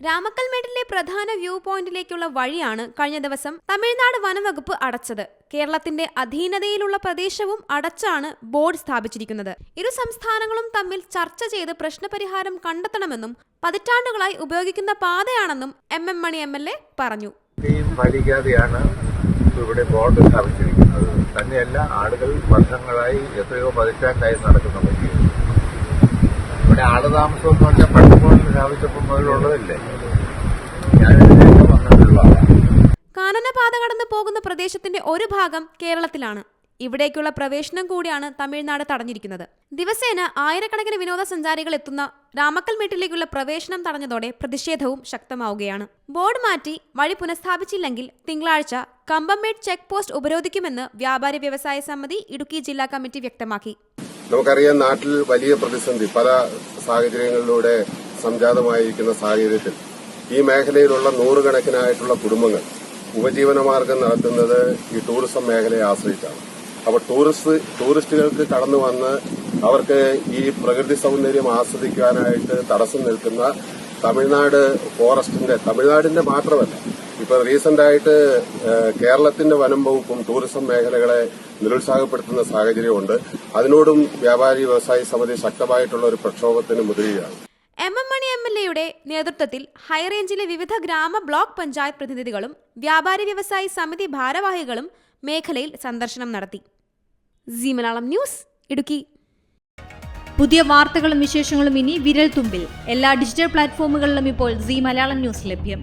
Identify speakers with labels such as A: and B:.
A: രാമക്കൽമേട്ടിലെ പ്രധാന വ്യൂ പോയിന്റിലേക്കുള്ള വഴിയാണ് കഴിഞ്ഞ ദിവസം തമിഴ്നാട് വനംവകുപ്പ് അടച്ചത്. കേരളത്തിന്റെ അധീനതയിലുള്ള പ്രദേശവും അടച്ചാണ് ബോർഡ് സ്ഥാപിച്ചിരിക്കുന്നത്. ഇരു സംസ്ഥാനങ്ങളും തമ്മിൽ ചർച്ച ചെയ്ത് പ്രശ്നപരിഹാരം കണ്ടെത്തണമെന്നും പതിറ്റാണ്ടുകളായി ഉപയോഗിക്കുന്ന പാതയാണെന്നും MM മണി MLA പറഞ്ഞു.
B: ഇവിടെ ബോർഡ് സ്ഥാപിച്ചിരിക്കുന്നത് തന്നെയല്ല, ആളുകൾ വർഷങ്ങളായി എത്രയോ പതിറ്റാണ്ടായി നടക്കുന്ന പറ്റി ഇവിടെ ആളുതാമസം എന്ന് പറഞ്ഞാൽ പണ്ടുപോലെ സ്ഥാപിച്ചപ്പോൾ മുതലുള്ളതല്ലേ. ഞാനിതിലേക്ക് വന്നിട്ടുള്ളതാണ്.
A: കാനനപാത കടന്നു പോകുന്ന പ്രദേശത്തിന്റെ ഒരു ഭാഗം കേരളത്തിലാണ്. ഇവിടേക്കുള്ള പ്രവേശനം കൂടിയാണ് തമിഴ്നാട് തടഞ്ഞിരിക്കുന്നത്. ദിവസേന ആയിരക്കണക്കിന് വിനോദസഞ്ചാരികൾ എത്തുന്ന രാമക്കൽമേട്ടിലേക്കുള്ള പ്രവേശനം തടഞ്ഞതോടെ പ്രതിഷേധവും ശക്തമാവുകയാണ്. ബോർഡ് മാറ്റി വഴി പുനഃസ്ഥാപിച്ചില്ലെങ്കിൽ തിങ്കളാഴ്ച കമ്പംമേട് ചെക്ക് പോസ്റ്റ് ഉപരോധിക്കുമെന്ന് വ്യാപാരി വ്യവസായ സമിതി ഇടുക്കി ജില്ലാ കമ്മിറ്റി വ്യക്തമാക്കി.
C: നമുക്കറിയാം, നാട്ടിൽ വലിയ പ്രതിസന്ധി പല സാഹചര്യങ്ങളിലൂടെ സംജാതമായിരിക്കുന്ന സാഹചര്യത്തിൽ ഈ മേഖലയിലുള്ള നൂറുകണക്കിനായിട്ടുള്ള കുടുംബങ്ങൾ ഉപജീവനമാർഗം നടത്തുന്നത് ഈ ടൂറിസം മേഖലയെ ആശ്രയിച്ചാണ്. അപ്പോൾ ടൂറിസ്റ്റുകൾക്ക് കടന്നു വന്ന് അവർക്ക് ഈ പ്രകൃതി സൗന്ദര്യം ആസ്വദിക്കാനായിട്ട് തടസ്സം നിൽക്കുന്ന തമിഴ്നാടിന്റെ മാത്രമല്ല, ഇപ്പൊ റീസെന്റ് ആയിട്ട് കേരളത്തിന്റെ വനം വകുപ്പും ടൂറിസം മേഖലകളെ നിരുത്സാഹപ്പെടുത്തുന്ന സാഹചര്യമുണ്ട്. അതിനോടും വ്യാപാരി വ്യവസായി സമിതി ശക്തമായിട്ടുള്ള ഒരു പ്രക്ഷോഭത്തിന് മുതിരുകയാണ്.
A: MM മണി MLAയുടെ നേതൃത്വത്തിൽ ഹൈറേഞ്ചിലെ വിവിധ ഗ്രാമ ബ്ലോക്ക് പഞ്ചായത്ത് പ്രതിനിധികളും വ്യാപാരി വ്യവസായി സമിതി ഭാരവാഹികളും മേഖലയിൽ സന്ദർശനം നടത്തി. Zee Malayalam news, Idukki.
D: പുതിയ വാർത്തകളും വിശേഷങ്ങളും ഇനി വിരൽ തുമ്പിൽ. എല്ലാ ഡിജിറ്റൽ പ്ലാറ്റ്ഫോമുകളിലും ഇപ്പോൾ സീ മലയാളം ന്യൂസ് ലഭ്യം.